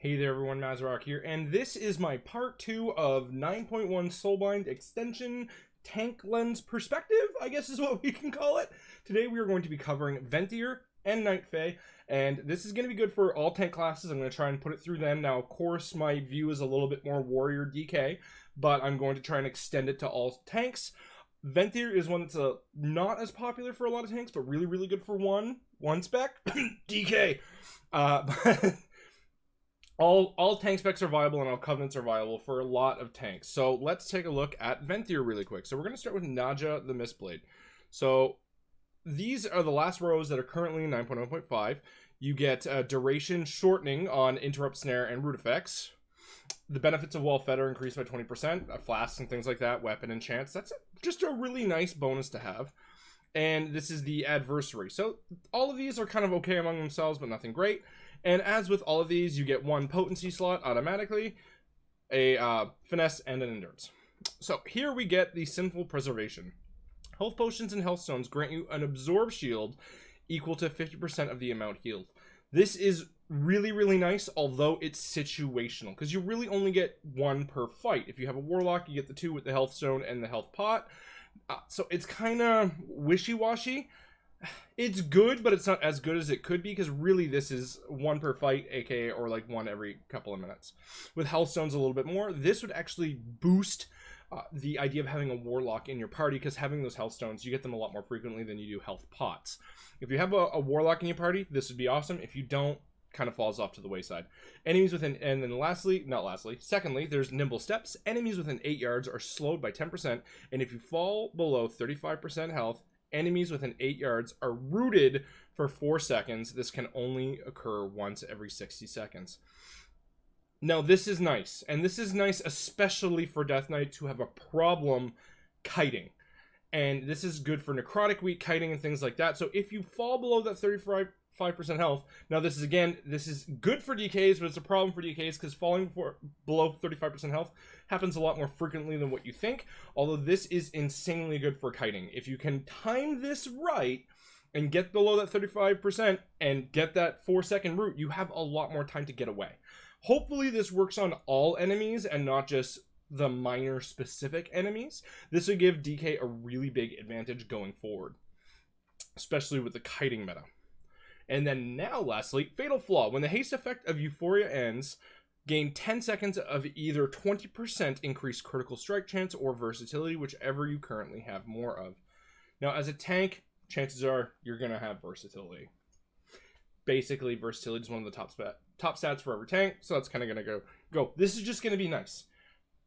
Hey there everyone, Mazarok here, and this is my part 2 of 9.1 Soulbind extension tank lens perspective, I guess is what we can call it. Today we are going to be covering Venthyr and Night Fae, and this is going to be good for all tank classes. I'm going to try and put it through them. Now, of course, my view is a little bit more warrior DK, but I'm going to try and extend it to all tanks. Venthyr is one that's not as popular for a lot of tanks, but really, really good for one spec. DK. But all tank specs are viable and all covenants are viable for a lot of tanks. So let's take a look at Venthyr really quick. So we're going to start with Naja the Mistblade. So these are the last rows that are currently in 9.0.5. You get duration shortening on interrupt, snare, and root effects. The benefits of Wall Fed are increased by 20%. Flasks and things like that, weapon enchants. That's just a really nice bonus to have. And this is the adversary. So all of these are kind of okay among themselves, but nothing great. And as with all of these, you get one potency slot automatically, a finesse, and an endurance. So here we get the Sinful Preservation. Health potions and health stones grant you an absorb shield equal to 50% of the amount healed. This is really, really nice, although it's situational, because you really only get one per fight. If you have a warlock, you get the two with the health stone and the health pot. So it's kind of wishy-washy. It's good, but it's not as good as it could be, because really this is one per fight, aka or like one every couple of minutes. With health stones a little bit more, this would actually boost the idea of having a warlock in your party, because having those health stones, you get them a lot more frequently than you do health pots. If you have a warlock in your party, this would be awesome. If you don't, kind of falls off to the wayside. Enemies within, and then secondly, there's nimble steps. Enemies within 8 yards are slowed by 10%, and if you fall below 35% health, enemies within 8 yards are rooted for 4 seconds. This can only occur once every 60 seconds. Now, this is nice, and this is nice especially for Death Knights who have a problem kiting. And this is good for necrotic weak kiting and things like that. So if you fall below that 35% health, now this is good for DKs, but it's a problem for DKs because falling below 35% health happens a lot more frequently than what you think. Although this is insanely good for kiting. If you can time this right and get below that 35% and get that 4-second route, you have a lot more time to get away. Hopefully this works on all enemies and not just the minor specific enemies. This would give DK a really big advantage going forward, especially with the kiting meta. And then now, lastly, Fatal Flaw. When the haste effect of Euphoria ends, gain 10 seconds of either 20% increased critical strike chance or versatility, whichever you currently have more of. Now, as a tank, chances are you're going to have versatility. Basically, versatility is one of the top stats for every tank, so that's kind of going to go. This is just going to be nice.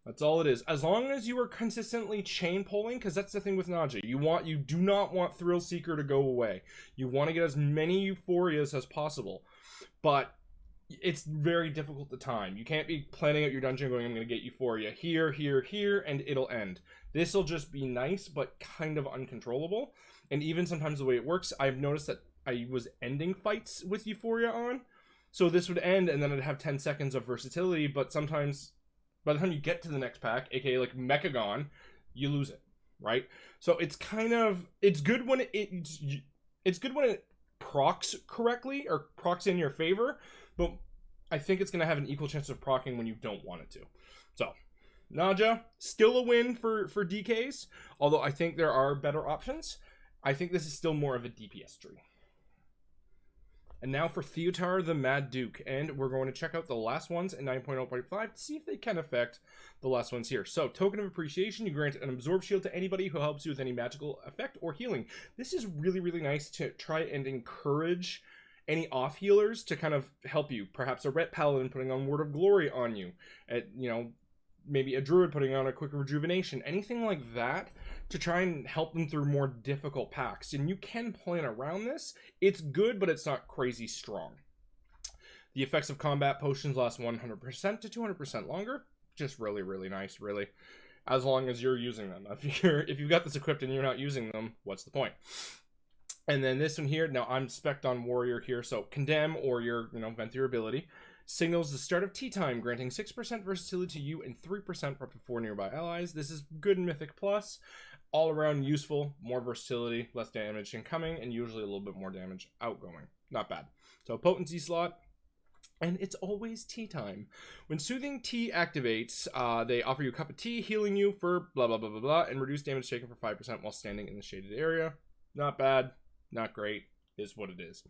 That's all it is. As long as you are consistently chain pulling, because that's the thing with Naja. You do not want Thrill Seeker to go away. You want to get as many Euphorias as possible. But it's very difficult to time. You can't be planning out your dungeon going, I'm going to get Euphoria here, here, here, and it'll end. This will just be nice, but kind of uncontrollable. And even sometimes the way it works, I've noticed that I was ending fights with Euphoria on. So this would end, and then I'd have 10 seconds of versatility, but sometimes by the time you get to the next pack, aka like Mechagon, you lose it, right? So it's kind of, it's good when it's good when it procs correctly or procs in your favor, but I think it's going to have an equal chance of procking when you don't want it to. So Naja, still a win for DKs, although I think there are better options. I think this is still more of a DPS tree. And now for Theotar the Mad Duke, and we're going to check out the last ones in 9.0.5 to see if they can affect the last ones here. So, Token of Appreciation, you grant an Absorb Shield to anybody who helps you with any magical effect or healing. This is really, really nice to try and encourage any off healers to kind of help you. Perhaps a Ret Paladin putting on Word of Glory on you. Maybe a Druid putting on a Quick Rejuvenation. Anything like that to try and help them through more difficult packs. And you can plan around this. It's good, but it's not crazy strong. The effects of combat potions last 100% to 200% longer. Just really, really nice, really. As long as you're using them. If you've got this equipped and you're not using them, what's the point? And then this one here, now I'm spec'd on Warrior here, so Condemn or your, Venthyr ability. Signals the start of tea time, granting 6% versatility to you and 3% for up to 4 nearby allies. This is good in Mythic Plus. All around useful, more versatility, less damage incoming, and usually a little bit more damage outgoing. Not bad. So potency slot, And it's always tea time. When Soothing Tea activates, they offer you a cup of tea, healing you for blah, blah, blah, blah, blah, and reduce damage taken for 5% while standing in the shaded area. Not bad, not great, is what it is.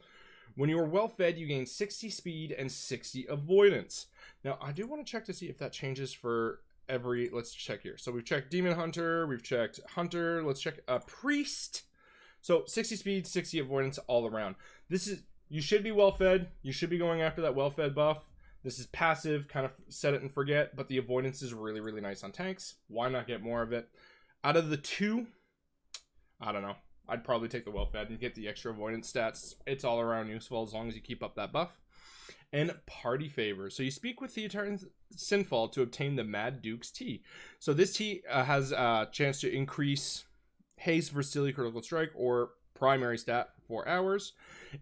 When you are well fed, you gain 60 speed and 60 avoidance. Now, I do want to check to see if that changes for every... Let's check here. So we've checked Demon Hunter, we've checked Hunter, let's check Priest. So 60 speed, 60 avoidance all around. This is... You should be well fed. You should be going after that well fed buff. This is passive, kind of set it and forget, but the avoidance is really, really nice on tanks. Why not get more of it? Out of the two, I don't know. I'd probably take the well fed and get the extra avoidance stats. It's all around useful as long as you keep up that buff. And party favor. So you speak with Theotar Sinfall to obtain the Mad Duke's tea. So this tea has a chance to increase haste, versatility, critical strike, or primary stat for 4 hours,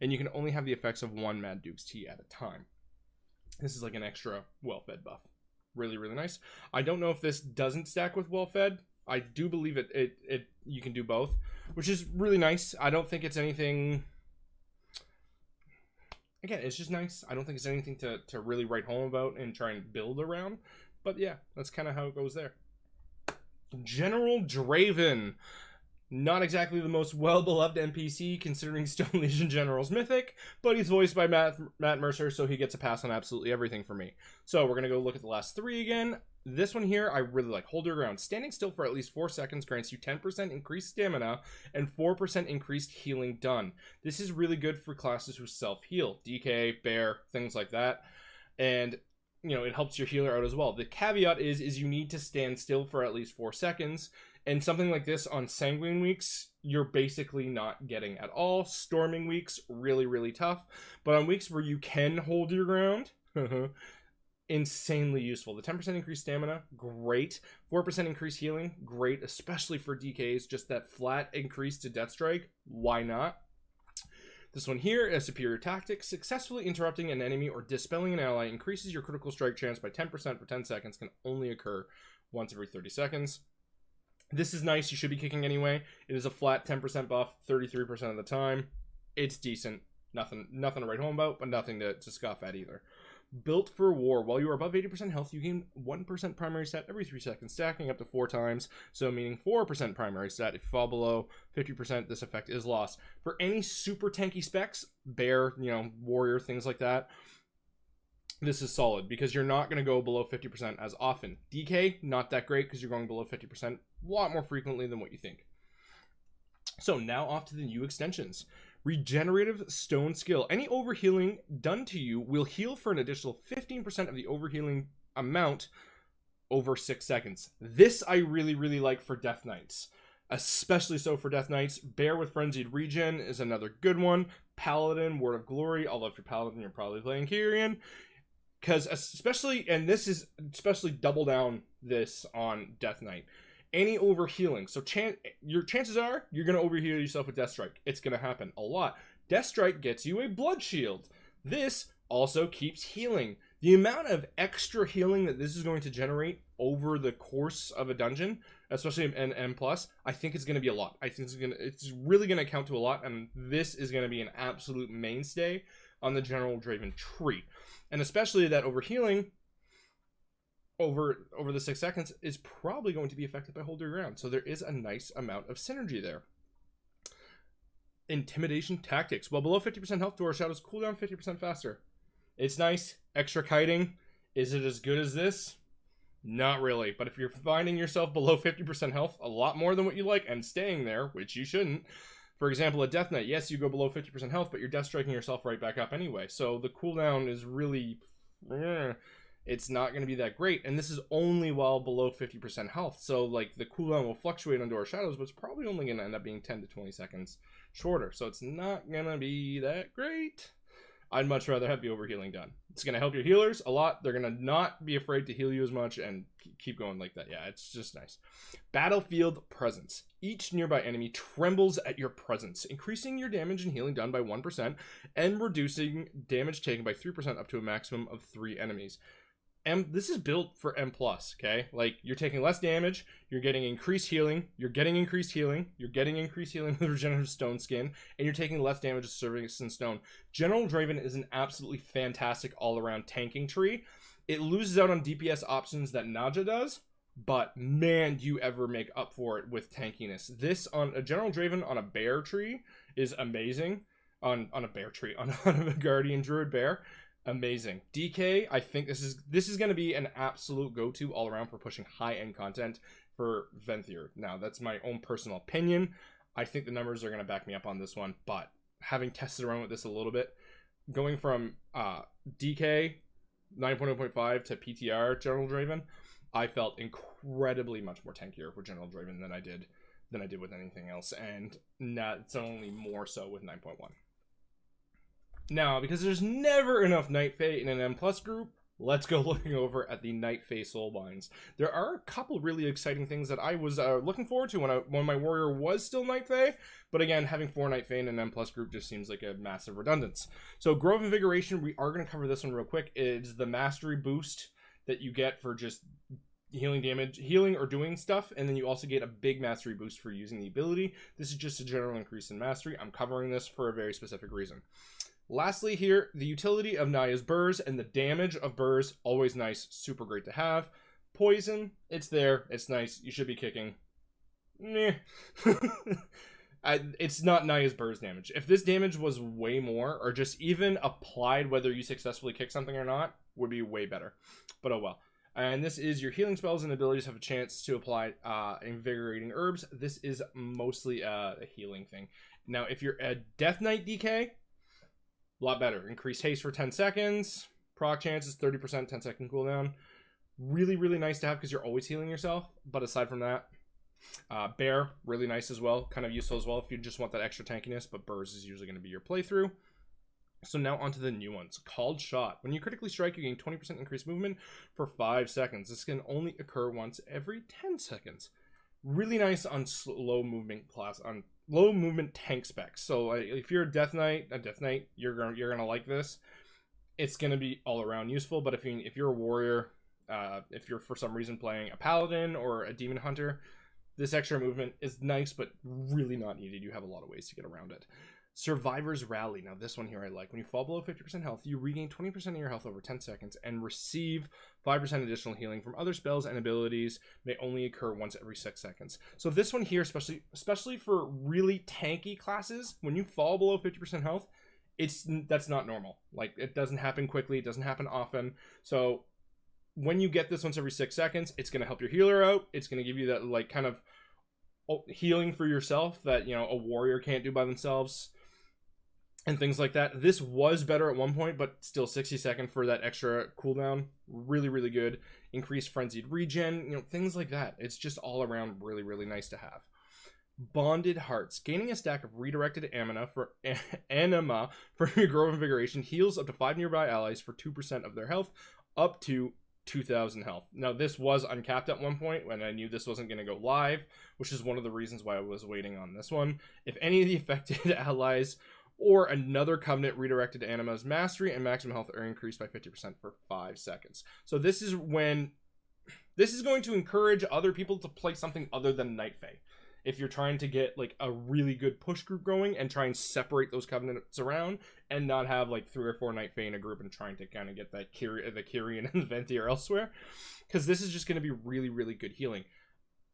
and you can only have the effects of one Mad Duke's tea at a time. This is like an extra well-fed buff. Really, really nice. I don't know if this doesn't stack with well-fed. I do believe it you can do both, which is really nice. I don't think it's anything... Again, it's just nice. I don't think it's anything to really write home about and try and build around. But yeah, that's kind of how it goes there. General Draven. Not exactly the most well-beloved NPC, considering Stone Legion General's mythic, but he's voiced by Matt Mercer, so he gets a pass on absolutely everything for me. So we're going to go look at the last 3 again. This one here, I really like. Hold your ground. Standing still for at least 4 seconds grants you 10% increased stamina and 4% increased healing done. This is really good for classes who self-heal. DK, Bear, things like that. And... you know, it helps your healer out as well. The caveat is you need to stand still for at least 4 seconds. And something like this on Sanguine weeks, you're basically not getting at all. Storming weeks, really, really tough. But on weeks where you can hold your ground, insanely useful. The 10% increased stamina, great. 4% increased healing, great. Especially for DKs, just that flat increase to Death Strike, why not? This one here, a superior tactic. Successfully interrupting an enemy or dispelling an ally increases your critical strike chance by 10% for 10 seconds. Can only occur once every 30 seconds. This is nice. You should be kicking anyway. It is a flat 10% buff 33% of the time. It's decent. Nothing to write home about, but nothing to scoff at either. Built for war. While you are above 80% health, you gain 1% primary stat every 3 seconds, stacking up to 4 times, so meaning 4% primary stat. If you fall below 50%, this effect is lost. For any super tanky specs, Bear, you know, Warrior, things like that, this is solid, because you're not going to go below 50% as often. DK, not that great, because you're going below 50% a lot more frequently than what you think. So now off to the new extensions. Regenerative Stone Skill. Any overhealing done to you will heal for an additional 15% of the overhealing amount over 6 seconds. This I really, really like for Death Knights. Especially so for Death Knights. Bear with Frenzied Regen is another good one. Paladin, Word of Glory. Although if you're Paladin, you're probably playing Kyrian. Because especially, and this is especially double down this on Death Knight. Any overhealing. So your chances are you're going to overheal yourself with Death Strike. It's going to happen a lot. Death Strike gets you a Blood Shield. This also keeps healing. The amount of extra healing that this is going to generate over the course of a dungeon, especially in M+, I think it's going to be a lot. I think it's really going to count to a lot, and this is going to be an absolute mainstay on the General Draven tree. And especially that overhealing over the 6 seconds is probably going to be affected by Hold Your Ground. So there is a nice amount of synergy there. Intimidation Tactics. Well, below 50% health, Door Shadows cool down 50% faster. It's nice. Extra kiting. Is it as good as this? Not really. But if you're finding yourself below 50% health, a lot more than what you like, and staying there, which you shouldn't. For example, a Death Knight, yes, you go below 50% health, but you're death striking yourself right back up anyway. So the cooldown is really... it's not going to be that great, and this is only while below 50% health, so like the cooldown will fluctuate on Door Shadows, but it's probably only going to end up being 10 to 20 seconds shorter, so it's not going to be that great. I'd much rather have the overhealing done. It's going to help your healers a lot. They're going to not be afraid to heal you as much and keep going like that. Yeah, it's just nice. Battlefield Presence. Each nearby enemy trembles at your presence, increasing your damage and healing done by 1% and reducing damage taken by 3% up to a maximum of 3 enemies. This is built for M+, okay? Like, you're taking less damage, you're getting increased healing, you're getting increased healing with regenerative stone skin, and you're taking less damage with service and stone. General Draven is an absolutely fantastic all-around tanking tree. It loses out on DPS options that Naja does, but man, do you ever make up for it with tankiness. This on a General Draven on a bear tree is amazing. On a bear tree, on a Guardian Druid bear. Amazing. DK, I think this is going to be an absolute go-to all around for pushing high-end content for Venthyr. Now, that's my own personal opinion. I think the numbers are going to back me up on this one, but having tested around with this a little bit, going from DK 9.0.5 to PTR General Draven, I felt incredibly much more tankier with General Draven than I did with anything else, and it's only more so with 9.1. Now, because there's never enough Night Fae in an M+ group, let's go looking over at the Night Fae Soulbinds. There are a couple really exciting things that I was looking forward to when my warrior was still Night Fae, but again, having 4 Night Fae in an M+ group just seems like a massive redundance. So Grove Invigoration, we are going to cover this one real quick. It's the mastery boost that you get for just healing or doing stuff, and then you also get a big mastery boost for using the ability. This is just a general increase in mastery. I'm covering this for a very specific reason. Lastly here, the utility of Naya's Burrs and the damage of Burrs, always nice, super great to have. Poison, it's there, it's nice, you should be kicking. Meh. It's not Naya's Burrs damage. If this damage was way more, or just even applied whether you successfully kick something or not, would be way better. But oh well. And this is your healing spells and abilities have a chance to apply invigorating herbs. This is mostly a healing thing. Now, if you're a Death Knight DK, a lot better. Increased haste for 10 seconds. Proc chances 30%, 10-second cooldown. Really, really nice to have because you're always healing yourself. But aside from that, Bear, really nice as well. Kind of useful as well if you just want that extra tankiness. But Burrs is usually going to be your playthrough. So now onto the new ones. Called Shot. When you critically strike, you gain 20% increased movement for 5 seconds. This can only occur once every 10 seconds. Really nice on low movement tank specs. So if you're a Death Knight, you're gonna like this. It's gonna be all around useful. But if you're a warrior, if you're for some reason playing a paladin or a demon hunter, this extra movement is nice, but really not needed. You have a lot of ways to get around it. Survivor's Rally. Now this one here I like. When you fall below 50% health, you regain 20% of your health over 10 seconds and receive 5% additional healing from other spells and abilities. May only occur once every 6 seconds. So this one here, especially for really tanky classes, when you fall below 50% health, that's not normal. Like, it doesn't happen quickly, it doesn't happen often. So when you get this once every 6 seconds, it's going to help your healer out. It's going to give you that like kind of healing for yourself that, you know, a warrior can't do by themselves. And things like that. This was better at one point, but still 60 second for that extra cooldown. Really, really good. Increased frenzied regen, you know, things like that. It's just all around really, really nice to have. Bonded Hearts. Gaining a stack of redirected anima for your Grove Invigoration heals up to 5 nearby allies for 2% of their health, up to 2,000 health. Now, this was uncapped at one point when I knew this wasn't going to go live, which is one of the reasons why I was waiting on this one. If any of the affected allies or another Covenant redirected anima's mastery and maximum health are increased by 50% for 5 seconds. So this is going to encourage other people to play something other than Night Fae. If you're trying to get like a really good push group going and try and separate those Covenants around and not have like 3 or 4 Night Fae in a group and trying to kind of get that the Kyrian and the Venthyr elsewhere, because this is just going to be really, really good healing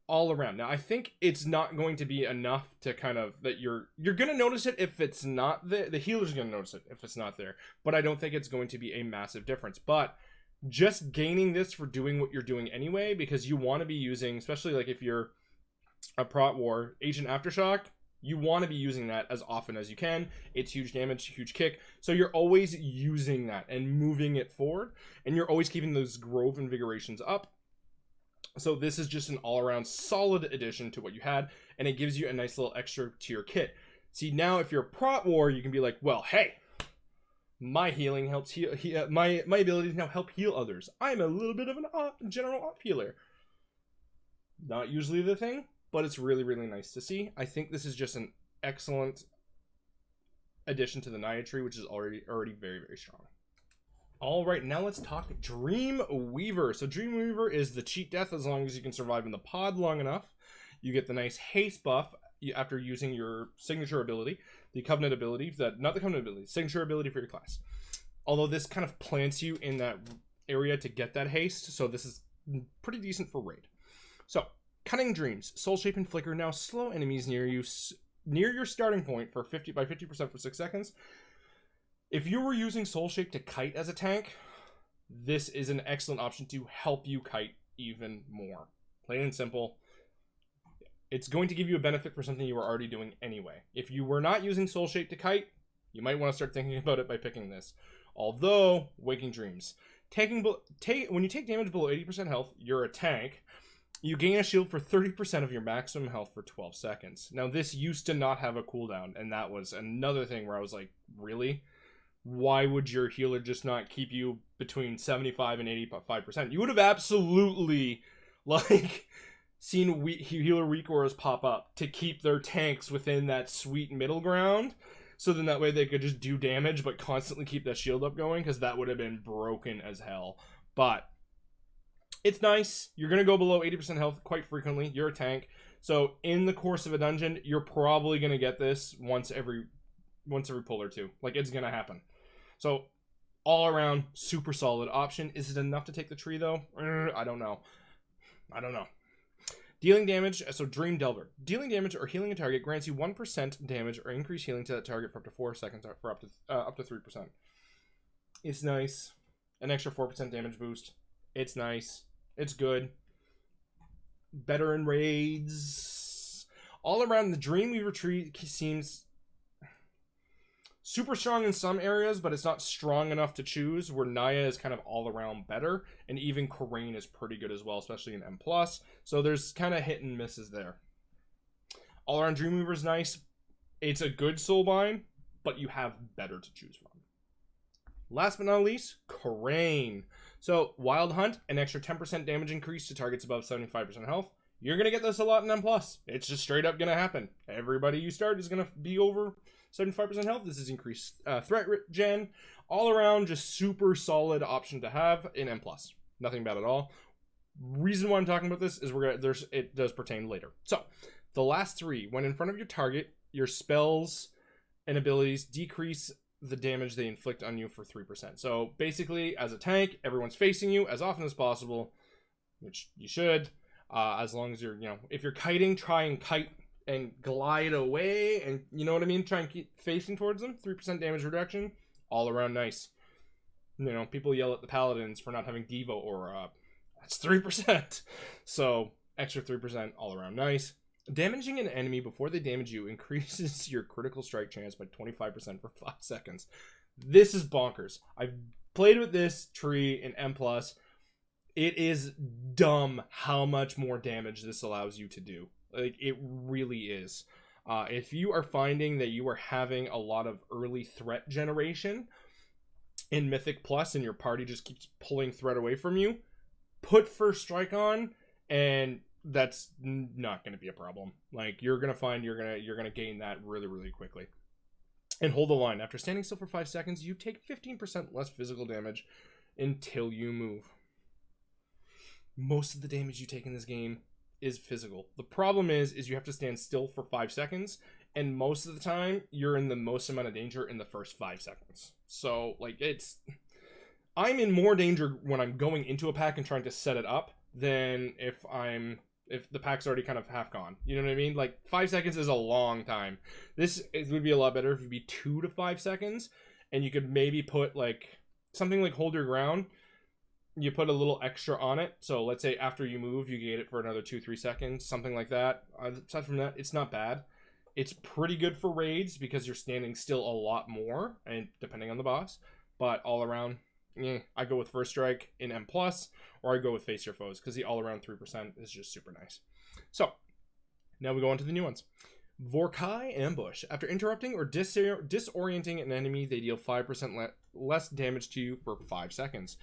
all around. Now, I think it's not going to be enough to kind of that you're going to notice it if it's not there. The healer's going to notice it if it's not there, but I don't think it's going to be a massive difference. But just gaining this for doing what you're doing anyway, because you want to be using, especially like if you're a Prot War, Ancient Aftershock, you want to be using that as often as you can. It's huge damage, huge kick. So you're always using that and moving it forward, and you're always keeping those Grove Invigorations up. So this is just an all-around solid addition to what you had, and it gives you a nice little extra to your kit. See, now if you're a Prot War, you can be like, well, hey, my healing helps heal. My abilities now help heal others. I'm a little bit of an general off healer. Not usually the thing, but it's really, really nice to see. I think this is just an excellent addition to the Naya tree, which is already very, very strong. All right, now let's talk Dreamweaver. So Dreamweaver is the cheat death as long as you can survive in the pod long enough. You get the nice haste buff after using your signature ability, the Covenant ability, not the Covenant ability, signature ability for your class. Although this kind of plants you in that area to get that haste, so this is pretty decent for raid. So, Cunning Dreams, Soul Shape and Flicker now slow enemies near you near your starting point for 50% for 6 seconds. If you were using Soul Shape to kite as a tank, this is an excellent option to help you kite even more. Plain and simple. It's going to give you a benefit for something you were already doing anyway. If you were not using Soul Shape to kite, you might want to start thinking about it by picking this. Although, Waking Dreams. When you take damage below 80% health, you're a tank. You gain a shield for 30% of your maximum health for 12 seconds. Now, this used to not have a cooldown, and that was another thing where I was like, really? Why would your healer just not keep you between 75 and 85%? You would have absolutely, like, seen healer weak auras pop up to keep their tanks within that sweet middle ground. So then that way they could just do damage, but constantly keep that shield up going, because that would have been broken as hell. But it's nice. You're going to go below 80% health quite frequently. You're a tank. So in the course of a dungeon, you're probably going to get this once every pull or two. Like, it's going to happen. So all around, super solid option. Is it enough to take the tree, though? I don't know. Dealing damage, so Dream Delver. Dealing damage or healing a target grants you 1% damage or increased healing to that target for up to 4 seconds for up to 3%. It's nice. An extra 4% damage boost. It's nice. It's good. Better in raids. All around, the Dreamweaver tree seems super strong in some areas, but it's not strong enough to choose, where Naya is kind of all around better, and even Corraine is pretty good as well, especially in M+. So there's kind of hit and misses there. All around, Dreamweaver is nice. It's a good Soulbind, but you have better to choose from. Last but not least, Corraine. So Wild Hunt, an extra 10% damage increase to targets above 75% health. You're going to get this a lot in M+. It's just straight up going to happen. Everybody you start is going to be over 75% health. This is increased threat gen. All around, just super solid option to have in M+. Nothing bad at all. Reason why I'm talking about this is it does pertain later. So, the last three. When in front of your target, your spells and abilities decrease the damage they inflict on you for 3%. So, basically, as a tank, everyone's facing you as often as possible, which you should. As long as you're, if you're kiting, try and kite and glide away, and you know what I mean? Try and keep facing towards them. 3% damage reduction. All around nice. People yell at the paladins for not having Devo Aura up. That's 3%. So, extra 3% all around nice. Damaging an enemy before they damage you increases your critical strike chance by 25% for 5 seconds. This is bonkers. I've played with this tree in M+. It is dumb how much more damage this allows you to do. Like, it really is. If you are finding that you are having a lot of early threat generation in Mythic Plus and your party just keeps pulling threat away from you, put First Strike on, and that's not going to be a problem. Like, you're going to find you're going to gain that really, really quickly. And hold the line. After standing still for 5 seconds, you take 15% less physical damage until you move. Most of the damage you take in this game is physical. The problem is you have to stand still for 5 seconds, and most of the time you're in the most amount of danger in the first 5 seconds. So, like, I'm in more danger when I'm going into a pack and trying to set it up than if the pack's already kind of half gone. You know what I mean? Like, 5 seconds is a long time. It would be a lot better if it'd be 2 to 5 seconds, and you could maybe put like something like Hold Your Ground. You put a little extra on it. So let's say after you move, you get it for another 2-3 seconds, something like that. Aside from that, it's not bad. It's pretty good for raids because you're standing still a lot more, and depending on the boss. But all around, I go with First Strike in M+, or I go with Face Your Foes, because the all around 3% is just super nice. So, now we go on to the new ones. Vorkai Ambush. After interrupting or disorienting an enemy, they deal 5% less damage to you for 5 seconds.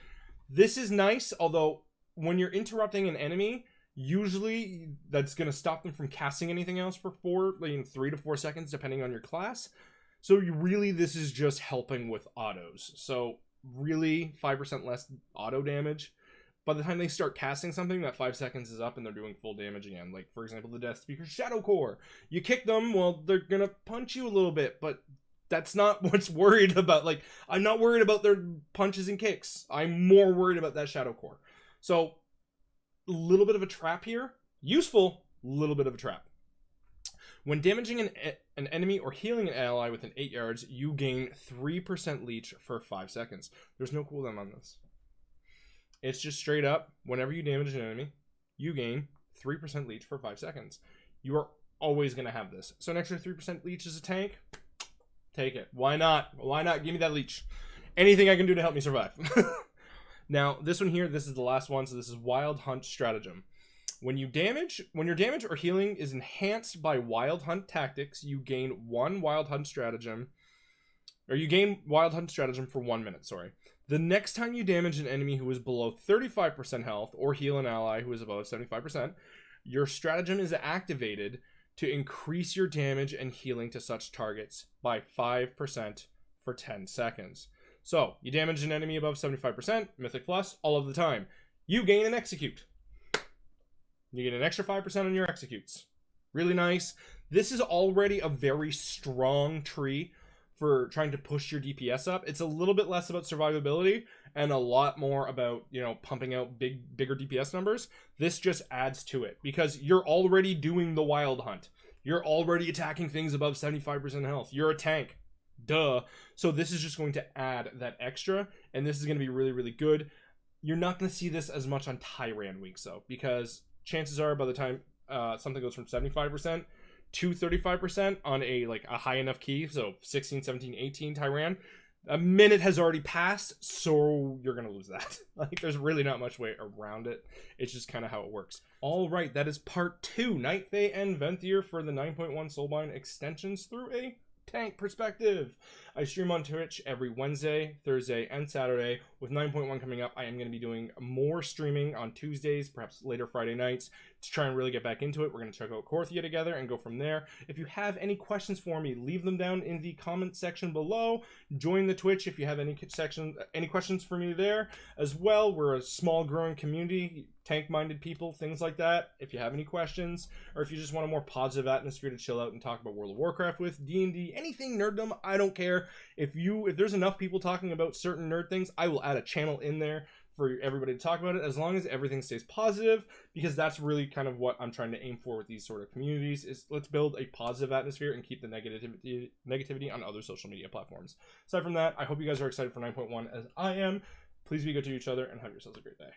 This is nice, although when you're interrupting an enemy, usually that's going to stop them from casting anything else for 3 to 4 seconds, depending on your class. So this is just helping with autos. So really 5% less auto damage. By the time they start casting something, that 5 seconds is up and they're doing full damage again. Like, for example, the Death Speaker Shadow Core. You kick them, well, they're gonna punch you a little bit, but that's not what's worried about. Like, I'm not worried about their punches and kicks. I'm more worried about that Shadow Core. So, a little bit of a trap here. Useful, little bit of a trap. When damaging an enemy or healing an ally within 8 yards, you gain 3% leech for 5 seconds. There's no cooldown on this. It's just straight up, whenever you damage an enemy, you gain 3% leech for 5 seconds. You are always going to have this. So an extra 3% leech as a tank, take it. Why not? Why not? Give me that leech. Anything I can do to help me survive. Now, this one here, this is the last one, so this is Wild Hunt Stratagem. When your damage or healing is enhanced by Wild Hunt tactics, you gain one Wild Hunt Stratagem, or you gain Wild Hunt Stratagem for 1 minute, sorry. The next time you damage an enemy who is below 35% health or heal an ally who is above 75%, your stratagem is activated to increase your damage and healing to such targets by 5% for 10 seconds. So, you damage an enemy above 75%, Mythic Plus, all of the time. You gain an execute. You get an extra 5% on your executes. Really nice. This is already a very strong tree for trying to push your DPS up. It's a little bit less about survivability and a lot more about, you know, pumping out bigger DPS numbers. This just adds to it because you're already doing the Wild Hunt. You're already attacking things above 75% health. You're a tank. Duh. So this is just going to add that extra, and this is going to be really, really good. You're not going to see this as much on Tyran weeks, though, because chances are by the time something goes from 75% to 35% on a high enough key, so 16, 17, 18 Tyran, a minute has already passed, so you're going to lose that. Like, there's really not much way around it. It's just kind of how it works. All right, that is part 2, Night Fae and Venthyr for the 9.1 Soulbind extensions through a tank perspective. I stream on Twitch every Wednesday, Thursday, and Saturday. With 9.1 coming up, I am going to be doing more streaming on Tuesdays, perhaps later Friday nights, to try and really get back into it. We're going to check out Korthia together and go from there. If you have any questions for me, leave them down in the comment section below. Join the Twitch if you have any questions for me there as well. We're a small growing community, tank-minded people, things like that. If you have any questions, or if you just want a more positive atmosphere to chill out and talk about World of Warcraft with, D&D, anything nerddom, I don't care. If there's enough people talking about certain nerd things, I will add a channel in there for everybody to talk about it, as long as everything stays positive, because that's really kind of what I'm trying to aim for with these sort of communities, is let's build a positive atmosphere and keep the negativity on other social media platforms. Aside from that, I hope you guys are excited for 9.1 as I am. Please be good to each other and have yourselves a great day.